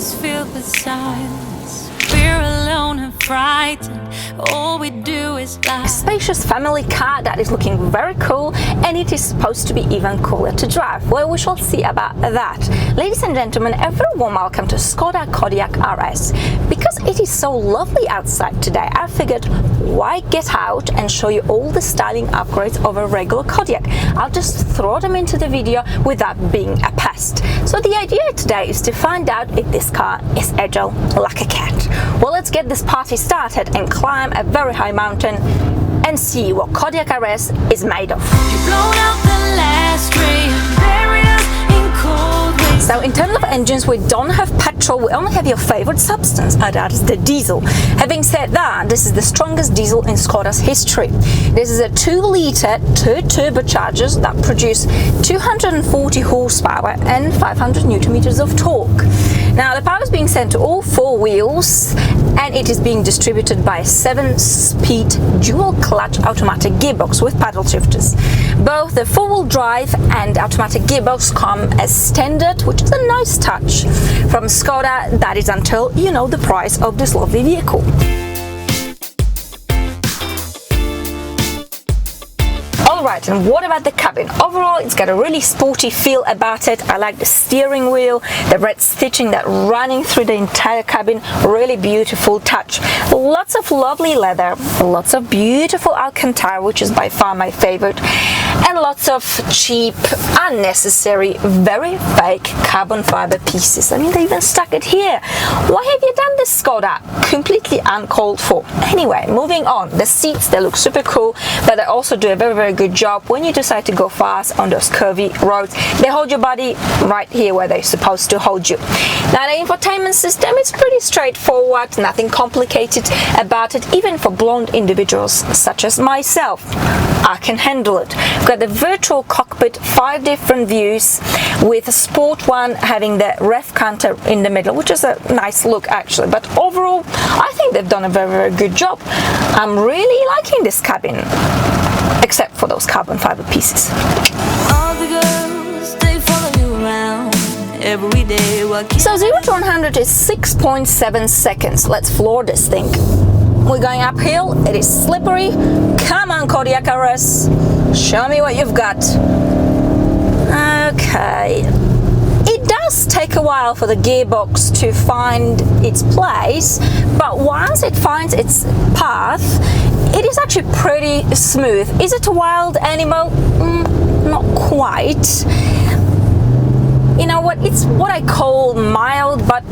is filled with silence. We're alone and frightened. All we do is lie. A spacious family car that is looking very cool, and it is supposed to be even cooler to drive. Well, we shall see about that. Ladies and gentlemen, a very warm welcome to Skoda KODIAQ RS. Because it is so lovely outside today, I figured why get out and show you all the styling upgrades of a regular Kodiaq. I'll just throw them into the video without being a pest. So the idea today is to find out if this car is agile like a cat. Well, let's get this party started and climb a very high mountain and see what KODIAQ RS is made of. You've blown out the last ray and buried us in cold waves. So in terms of engines, we don't have petrol, we only have your favorite substance, and that is the diesel. Having said that, this is the strongest diesel in Skoda's history. This is a 2-liter, 2 turbochargers that produce 240 horsepower and 500 newton meters of torque. Now the power is being sent to all 4 wheels, and it is being distributed by a 7-speed dual-clutch automatic gearbox with paddle shifters. Both the 4-wheel drive and automatic gearbox come as standard, which is a nice touch from Skoda. That is until you know the price of this lovely vehicle. Alright, and what about the cabin? Overall, it's got a really sporty feel about it. I like the steering wheel, the red stitching that running through the entire cabin, really beautiful touch. Lots of lovely leather, lots of beautiful Alcantara, which is by far my favorite, and lots of cheap, unnecessary, very fake carbon fiber pieces. I mean, they even stuck it here. Why have you done this, Skoda? Completely uncalled for. Anyway, moving on. The seats, they look super cool, but they also do a very good job when you decide to go fast on those curvy roads. They hold your body right here where they're supposed to hold you. Now the infotainment system is pretty straightforward, nothing complicated about it, even for blonde individuals such as myself. I can handle it. We've got the virtual cockpit, 5 different views, with a sport one having the ref counter in the middle, which is a nice look actually, but overall I think they've done a very good job. I'm really liking this cabin, except for those carbon fiber pieces. All the girls, they follow you around every day. So 0 to 100 is 6.7 seconds. Let's floor this thing. We're going uphill, it is slippery. Come on, KODIAQ RS, show me what you've got. Okay. It does take a while for the gearbox to find its place, but once it finds its path, it is actually pretty smooth. Is it a wild animal? Not quite. You know what? It's what I call mild but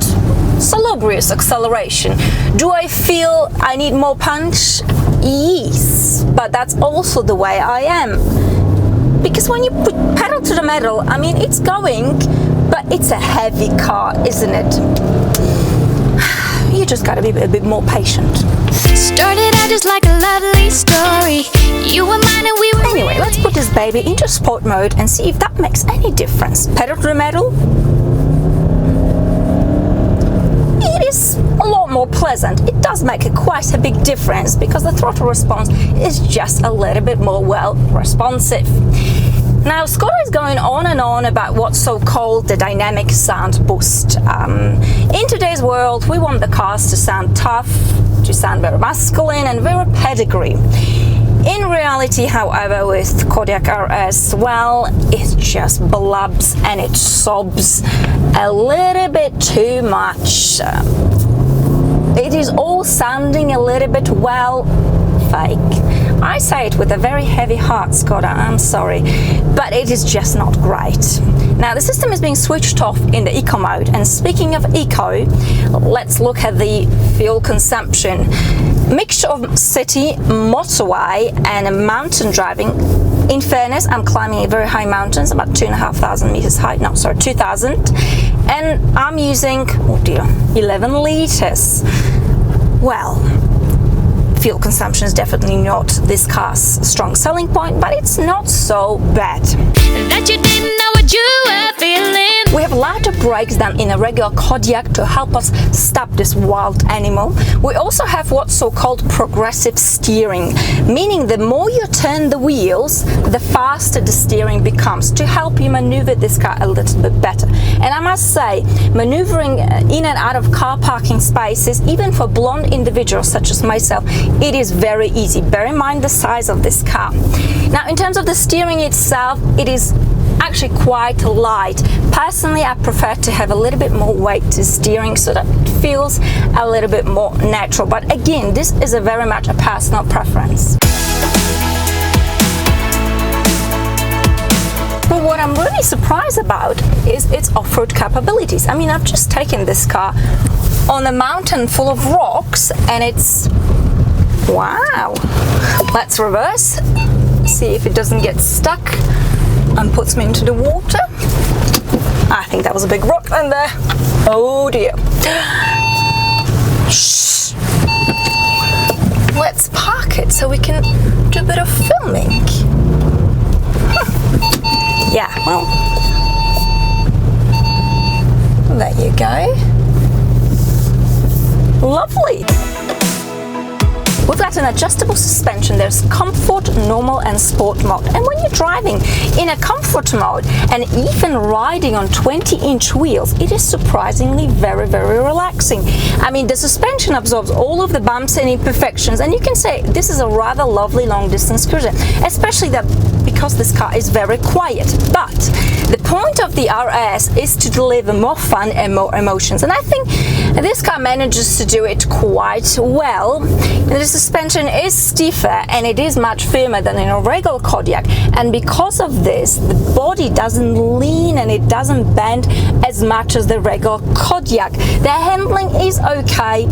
salubrious acceleration. Do I feel I need more punch? Yes, but that's also the way I am. Because when you put pedal to the metal, I mean, it's going, but it's a heavy car, isn't it? You just gotta be a bit more patient. Started out just like a lovely story. You were mine and we were. Anyway, let's put this baby into sport mode and see if that makes any difference. Pedal to the metal. It is a lot more pleasant. It does make quite a big difference because the throttle response is just a little bit more well responsive. Now, Skoda is going on and on about what's so-called the dynamic sound boost. In today's world, we want the cars to sound tough, to sound very masculine and very pedigree. In reality, however, with KODIAQ RS, well, it just blubs and it sobs a little bit too much. It is all sounding a little bit, well, fake. I say it with a very heavy heart, Skoda, I'm sorry, but it is just not great. Now the system is being switched off in the eco mode, and speaking of eco, let's look at the fuel consumption. Mixture of city, motorway and mountain driving. In fairness, I'm climbing very high mountains, about 2,500 meters high, no, sorry, 2,000, and I'm using, oh dear, 11 liters. Well, fuel consumption is definitely not this car's strong selling point, but it's not so bad. That you didn't know what you were feeling. We have lighter brakes than in a regular Kodiaq to help us stop this wild animal. We also have what's so-called progressive steering, meaning the more you turn the wheels, the faster the steering becomes to help you maneuver this car a little bit better. And I must say, maneuvering in and out of car parking spaces, even for blonde individuals such as myself, it is very easy. Bear in mind the size of this car. Now, in terms of the steering itself, it is actually quite light. Personally, I prefer to have a little bit more weight to steering so that it feels a little bit more natural. But again, this is a very much a personal preference. But what I'm really surprised about is its off-road capabilities. I mean, I've just taken this car on a mountain full of rocks and it's... wow! Let's reverse, see if it doesn't get stuck and puts me into the water. I think that was a big rock in there. Oh dear. Shh. Let's park it so we can do a bit of filming. Yeah, well, there you go. Lovely. We've got an adjustable suspension. There's comfort, normal and sport mode. And when you're driving in a comfort mode and even riding on 20-inch wheels, it is surprisingly very, very relaxing. I mean, the suspension absorbs all of the bumps and imperfections, and you can say this is a rather lovely long-distance cruiser, especially that because this car is very quiet. But the point of the RS is to deliver more fun and more emotions, and I think this car manages to do it quite well. The suspension is stiffer and it is much firmer than in a regular Kodiaq, and because of this, the body doesn't lean and it doesn't bend as much as the regular Kodiaq. The handling is okay.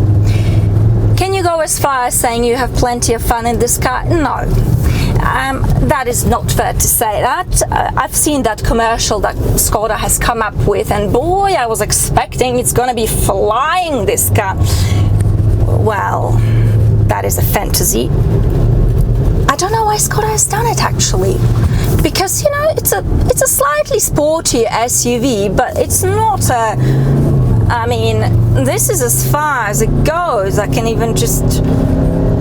Can you go as far as saying you have plenty of fun in this car? No. That is not fair to say that. I've seen that commercial that Skoda has come up with, and boy, I was expecting it's gonna be flying, this car. Well, that is a fantasy. I don't know why Skoda has done it actually, because you know it's a slightly sporty SUV, but it's not a. I mean, this is as far as it goes. I can even just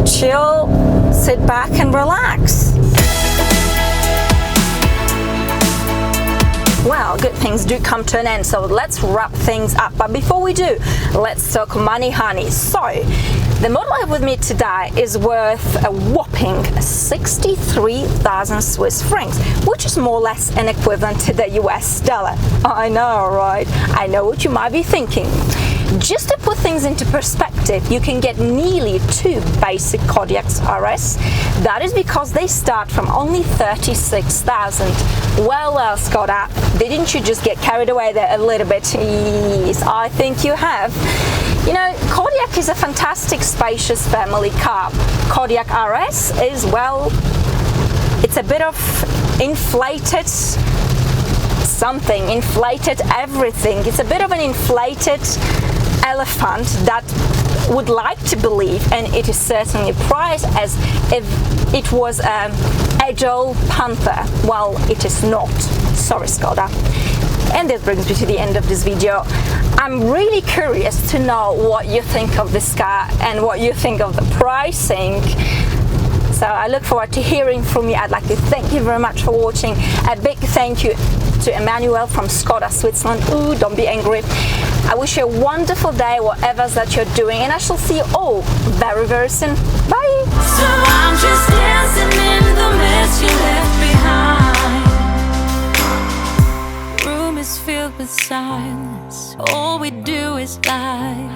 chill, sit back and relax. Well, good things do come to an end, so let's wrap things up. But before we do, let's talk money, honey. So, the model I have with me today is worth a whopping 63,000 Swiss francs, which is more or less an equivalent to the US dollar. I know, right? I know what you might be thinking. Just to put things into perspective, you can get nearly 2 basic Kodiaqs RS. That is because they start from only 36,000. Well, Skoda, didn't you just get carried away there a little bit? Yes, I think you have. You know, Kodiaq is a fantastic, spacious family car. Kodiaq RS is, well, it's a bit of inflated something, inflated everything. It's a bit of an inflated elephant that would like to believe, and it is certainly priced as if it was an agile panther. Well, it is not. Sorry, Skoda. And that brings me to the end of this video. I'm really curious to know what you think of this car and what you think of the pricing. So I look forward to hearing from you. I'd like to thank you very much for watching. A big thank you to Emmanuel from Skoda Switzerland. Ooh, don't be angry. I wish you a wonderful day, whatever that you're doing, and I shall see you all very, very soon. Bye! So I'm just dancing in the mess you left behind. Room is filled with silence. All we do is lie.